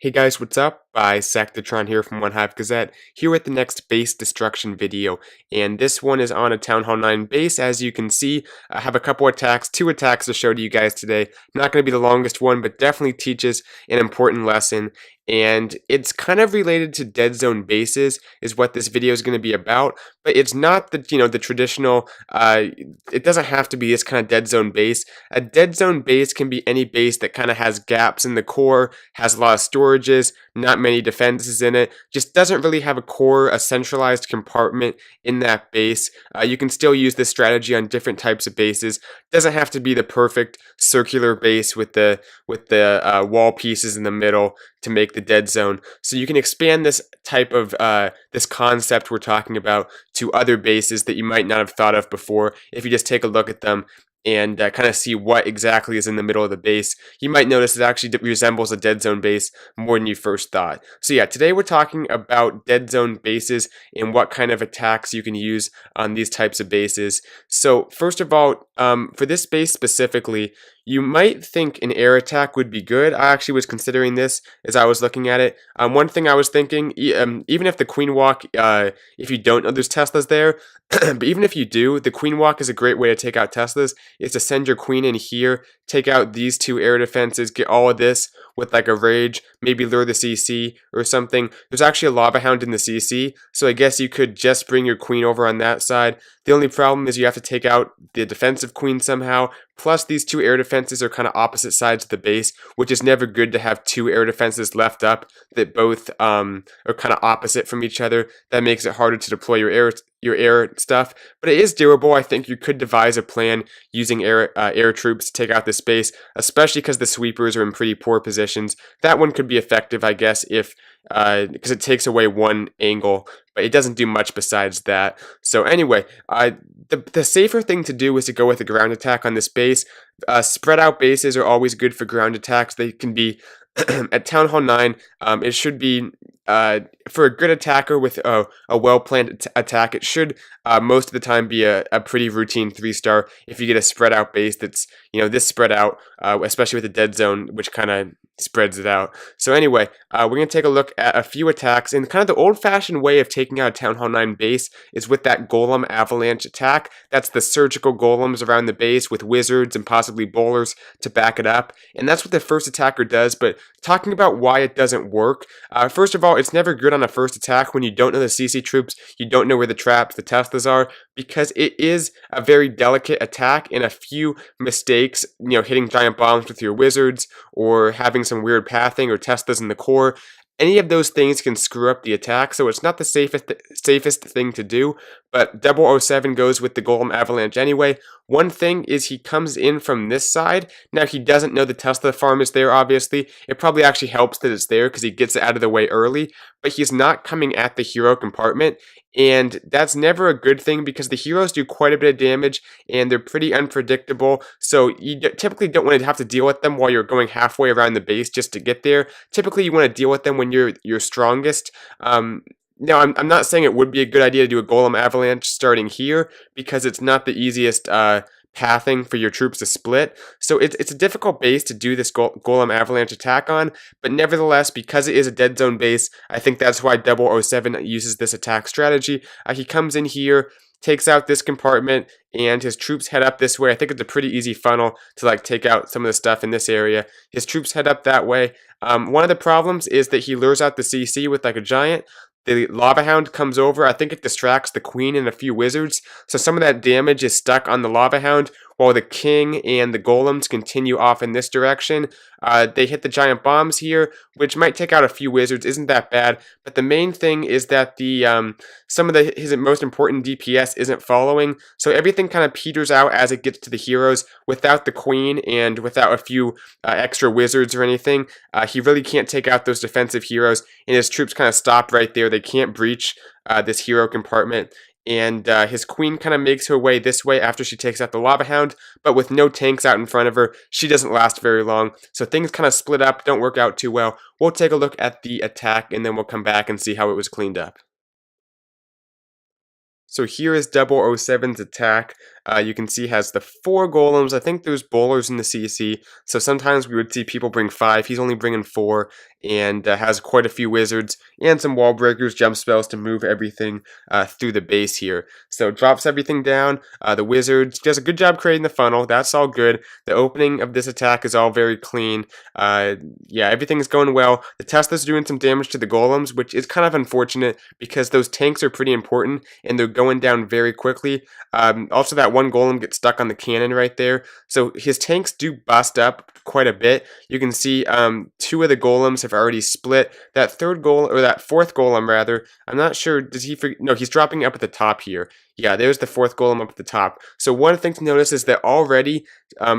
Hey guys, what's up? Sectatron here from OneHive Gazette, here with the next base destruction video. And this one is on a Town Hall 9 base. As you can see, I have a couple attacks, two attacks to show to you guys today. Not going to be the longest one, but definitely teaches an important lesson. And it's kind of related to dead zone bases, is what this video is going to be about. But it's not the the traditional. It doesn't have to be this kind of dead zone base. A dead zone base can be any base that kind of has gaps in the core, has a lot of storages, not many defenses in it, just doesn't really have a core, a centralized compartment in that base. You can still use this strategy on different types of bases. Doesn't have to be the perfect circular base with the wall pieces in the middle to make the dead zone. So you can expand this type of this concept we're talking about to other bases that you might not have thought of before. If you just take a look at them and kind of see what exactly is in the middle of the base, you might notice it actually resembles a dead zone base more than you first thought. So yeah, today we're talking about dead zone bases and what kind of attacks you can use on these types of bases. So first of all, for this base specifically, you might think an air attack would be good. I actually was considering this as I was looking at it. One thing I was thinking, even if the queen walk, if you don't know there's Teslas there, but even if you do, the queen walk is a great way to take out Teslas, is to send your queen in here, take out these two air defenses, get all of this with like a rage, maybe lure the CC or something. There's actually a lava hound in the CC, so I guess you could just bring your queen over on that side. The only problem is you have to take out the defensive queen somehow, plus these two air defenses are kind of opposite sides of the base, which is never good to have two air defenses left up that both are kind of opposite from each other. That makes it harder to deploy your air stuff, but it is doable. I think you could devise a plan using air troops to take out this base, especially because the sweepers are in pretty poor positions. That one could be effective, I guess, if because it takes away one angle, but it doesn't do much besides that. So anyway, the safer thing to do is to go with a ground attack on this base. Spread out bases are always good for ground attacks. They can be at Town Hall 9, it should be, for a good attacker with a well-planned attack, it should most of the time be a pretty routine 3-star if you get a spread out base that's, this spread out, especially with the dead zone, which kind of spreads it out. So anyway, we're going to take a look at a few attacks, and kind of the old-fashioned way of taking out a Town Hall 9 base is with that golem avalanche attack. That's the surgical golems around the base with wizards and possibly bowlers to back it up, and that's what the first attacker does. But talking about why it doesn't work, first of all, it's never good on a first attack when you don't know the CC troops, you don't know where the traps, the Teslas are, because it is a very delicate attack, and a few mistakes, hitting giant bombs with your wizards, or having some weird pathing or Teslas in the core, any of those things can screw up the attack, so it's not the safest thing to do, but 007 goes with the Golem Avalanche anyway. One thing is he comes in from this side. Now, he doesn't know the Tesla farm is there, obviously. It probably actually helps that it's there because he gets it out of the way early, but he's not coming at the hero compartment, and that's never a good thing because the heroes do quite a bit of damage, and they're pretty unpredictable, so you typically don't want to have to deal with them while you're going halfway around the base just to get there. Typically, you want to deal with them when you're strongest. Now, I'm not saying it would be a good idea to do a Golem Avalanche starting here, because it's not the easiest pathing for your troops to split. So it's a difficult base to do this Golem Avalanche attack on, but nevertheless, because it is a dead zone base, I think that's why 007 uses this attack strategy. He comes in here, takes out this compartment, and his troops head up this way. I think it's a pretty easy funnel to take out some of the stuff in this area. His troops head up that way. One of the problems is that he lures out the CC with a giant. The Lava Hound comes over. I think it distracts the Queen and a few wizards, so some of that damage is stuck on the Lava Hound, while the King and the Golems continue off in this direction. They hit the giant bombs here, which might take out a few wizards. Isn't that bad? But the main thing is that the some of his most important DPS isn't following, so everything kind of peters out as it gets to the heroes. Without the Queen and without a few extra wizards or anything, he really can't take out those defensive heroes, and his troops kind of stop right there. They can't breach this hero compartment. And his queen kind of makes her way this way after she takes out the Lava Hound, but with no tanks out in front of her, she doesn't last very long. So things kind of split up, don't work out too well. We'll take a look at the attack, and then we'll come back and see how it was cleaned up. So here is 007's attack. You can see has the 4 golems. I think there's bowlers in the CC, so sometimes we would see people bring 5. He's only bringing 4, and has quite a few wizards and some wall breakers, jump spells to move everything through the base here. So drops everything down. The wizards does a good job creating the funnel. That's all good. The opening of this attack is all very clean. Yeah, everything is going well. The Tesla's doing some damage to the golems, which is kind of unfortunate because those tanks are pretty important and they're going down very quickly. Also, that one golem gets stuck on the cannon right there. So his tanks do bust up quite a bit. You can see 2 of the golems have already split. That third golem, or that fourth golem rather, I'm not sure, does he, no, he's dropping up at the top here. Yeah, there's the 4th golem up at the top. So one thing to notice is that already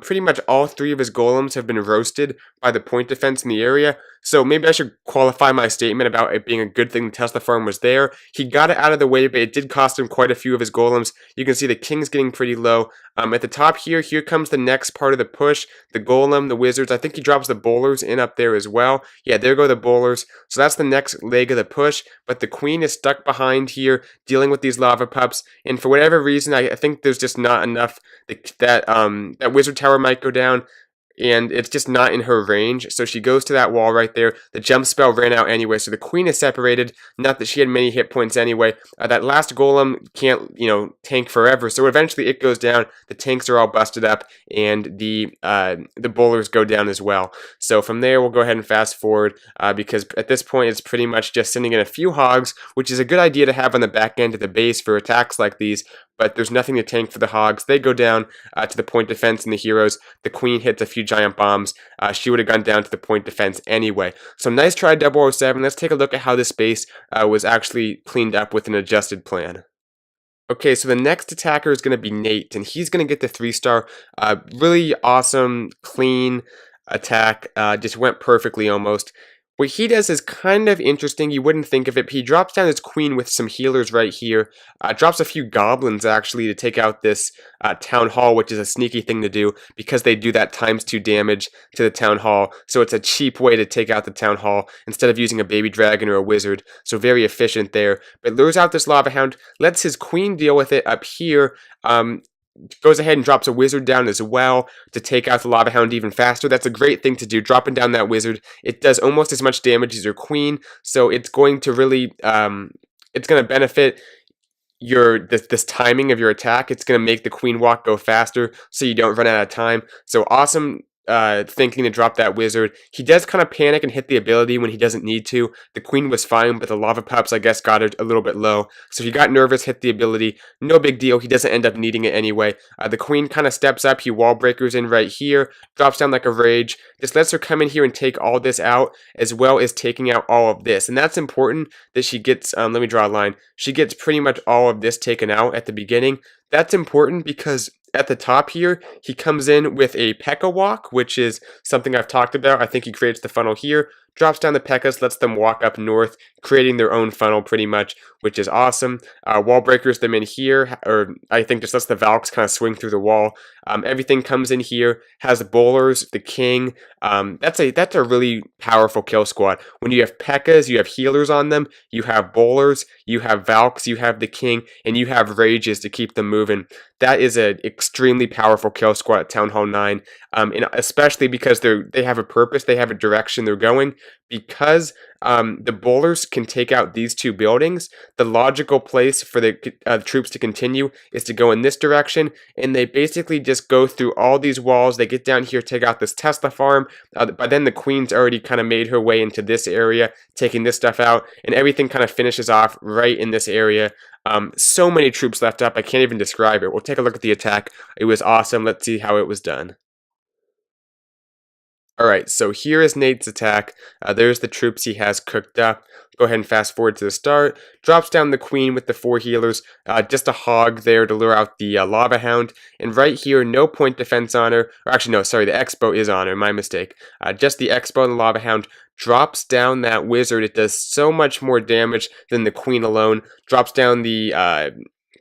pretty much all 3 of his golems have been roasted by the point defense in the area. So maybe I should qualify my statement about it being a good thing the Tesla farm was there. He got it out of the way, but it did cost him quite a few of his golems. You can see the king's getting pretty low. At the top here comes the next part of the push. The golem, the wizards. I think he drops the bowlers in up there as well. Yeah, there go the bowlers. So that's the next leg of the push. But the queen is stuck behind here, dealing with these lava pups. And for whatever reason, I think there's just not enough. That wizard tower might go down, and it's just not in her range. So she goes to that wall right there. The jump spell ran out anyway, so the queen is separated. Not that she had many hit points anyway. That last golem can't, tank forever, so eventually it goes down. The tanks are all busted up, and the bowlers go down as well. So from there, we'll go ahead and fast forward because at this point, it's pretty much just sending in a few hogs, which is a good idea to have on the back end of the base for attacks like these. But there's nothing to tank for the hogs. They go down to the point defense and the heroes. The queen hits a few giant bombs. She would have gone down to the point defense anyway. So nice try, 007. Let's take a look at how this base was actually cleaned up with an adjusted plan. Okay, so the next attacker is going to be Nate, and he's going to get the 3-star. Really awesome, clean attack. Just went perfectly almost. What he does is kind of interesting. You wouldn't think of it. He drops down his queen with some healers right here. Drops a few goblins, actually, to take out this town hall, which is a sneaky thing to do because they do that ×2 damage to the town hall. So it's a cheap way to take out the town hall instead of using a baby dragon or a wizard. So very efficient there. But lures out this lava hound, lets his queen deal with it up here. Goes ahead and drops a wizard down as well to take out the lava hound even faster. That's a great thing to do, dropping down that wizard. It does almost as much damage as your queen, so it's going to really it's going to benefit this timing of your attack. It's going to make the queen walk go faster so you don't run out of time. So awesome thinking to drop that wizard. He does kind of panic and hit the ability when he doesn't need to. The queen was fine, but the lava pups, I guess, got it a little bit low. So he got nervous, hit the ability. No big deal. He doesn't end up needing it anyway. The queen kind of steps up. He wall breakers in right here. Drops down like a rage. Just lets her come in here and take all this out, as well as taking out all of this. And that's important that she gets, let me draw a line. She gets pretty much all of this taken out at the beginning. That's important because at the top here, he comes in with a P.E.K.K.A. walk, which is something I've talked about. I think he creates the funnel here, drops down the P.E.K.K.A.s, lets them walk up north, creating their own funnel pretty much, which is awesome. Wall breakers them in here, or I think just lets the Valks kind of swing through the wall. Everything comes in here, has the bowlers, the king. That's a really powerful kill squad. When you have P.E.K.K.A.s, you have healers on them, you have bowlers, you have Valks, you have the king, and you have rages to keep them moving. That is an extremely powerful kill squad at Town Hall 9, and especially because they have a purpose, they have a direction they're going. Because the bowlers can take out these 2 buildings, the logical place for the troops to continue is to go in this direction, and they basically just go through all these walls. They get down here, take out this Tesla farm. By then the queen's already kind of made her way into this area, taking this stuff out, and everything kind of finishes off right in this area. So many troops left up, I can't even describe it. We'll take a look at the attack. It was awesome. Let's see how it was done. Alright, so here is Nate's attack. There's the troops he has cooked up. Go ahead and fast forward to the start. Drops down the queen with the 4 healers. Just a hog there to lure out the lava hound. And right here, no point defense on her. Or actually, no, sorry, the expo is on her. My mistake. Just the expo and the lava hound. Drops down that wizard. It does so much more damage than the queen alone. Drops down the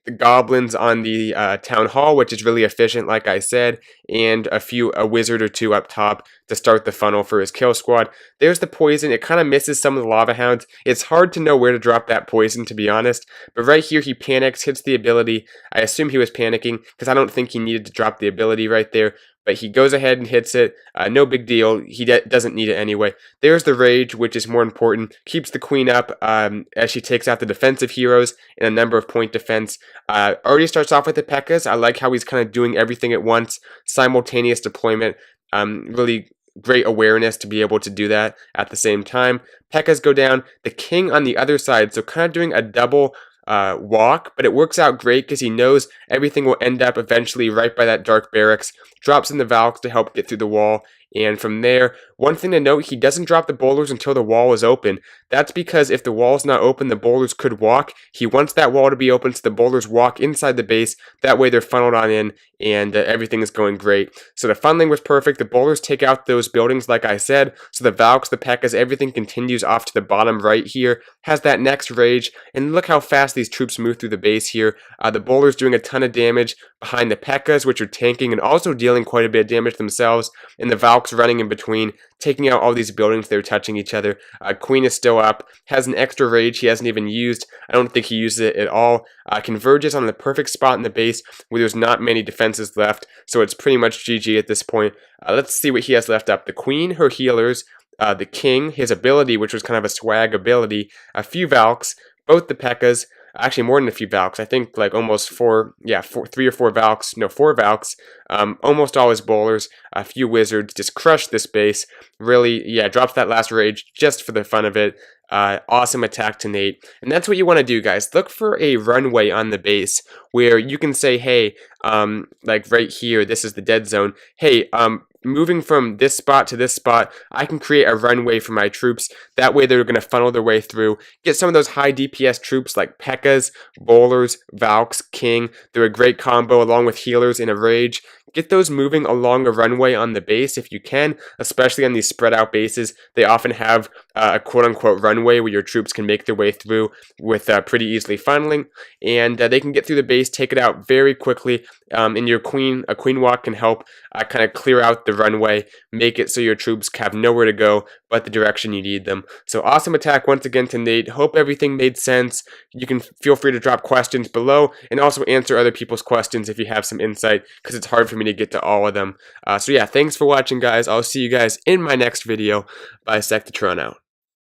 the goblins on the town hall, which is really efficient, like I said, and a wizard or two up top to start the funnel for his kill squad. There's the poison. It kind of misses some of the lava hounds. It's hard to know where to drop that poison, to be honest. But right here, he panics, hits the ability. I assume he was panicking because I don't think he needed to drop the ability right there. But he goes ahead and hits it. No big deal. He doesn't need it anyway. There's the rage, which is more important. Keeps the queen up as she takes out the defensive heroes in a number of point defense. Already starts off with the P.E.K.K.A.s. I like how he's kind of doing everything at once. Simultaneous deployment. Really great awareness to be able to do that at the same time. P.E.K.K.A.s go down. The king on the other side, so kind of doing a double walk, but it works out great because he knows everything will end up eventually right by that dark barracks. Drops in the Valks to help get through the wall, and from there, one thing to note, he doesn't drop the boulders until the wall is open. That's because if the wall is not open, the boulders could walk. He wants that wall to be open so the boulders walk inside the base. That way they're funneled on in, and everything is going great. So the funneling was perfect. The boulders take out those buildings, like I said. So the Valks, the P.E.K.K.A.s, everything continues off to the bottom right here. Has that next rage, and look how fast these troops move through the base here. The boulders doing a ton of damage behind the P.E.K.K.A.s, which are tanking and also dealing quite a bit of damage themselves, and the Valks running in between, taking out all these buildings. They're touching each other. Queen is still up, has an extra rage he hasn't even used. I don't think he uses it at all. Converges on the perfect spot in the base where there's not many defenses left, so it's pretty much GG at this point. Let's see what he has left up. The queen, her healers, the king, his ability, which was kind of a swag ability, a few Valks, both the P.E.K.K.A.s, actually more than a few Valks. I think like almost four Valks, no, 4 Valks, almost all his bowlers, a few wizards, just crushed this base. Really, yeah, drops that last rage just for the fun of it. Awesome attack to Nate. And that's what you want to do, guys. Look for a runway on the base where you can say, hey, like right here, this is the dead zone. Hey, moving from this spot to this spot, I can create a runway for my troops. That way they're going to funnel their way through. Get some of those high DPS troops like P.E.K.K.A.s, bowlers, Valks, King. They're a great combo along with healers in a rage. Get those moving along a runway on the base if you can, especially on these spread out bases. They often have a quote-unquote runway where your troops can make their way through with pretty easily funneling, and they can get through the base, take it out very quickly, and a queen walk can help kind of clear out the runway, make it so your troops have nowhere to go but the direction you need them. So awesome attack once again to Nate. Hope everything made sense. You can feel free to drop questions below and also answer other people's questions if you have some insight, because it's hard for me to get to all of them. So yeah, thanks for watching, guys. I'll see you guys in my next video. Bisectatron out.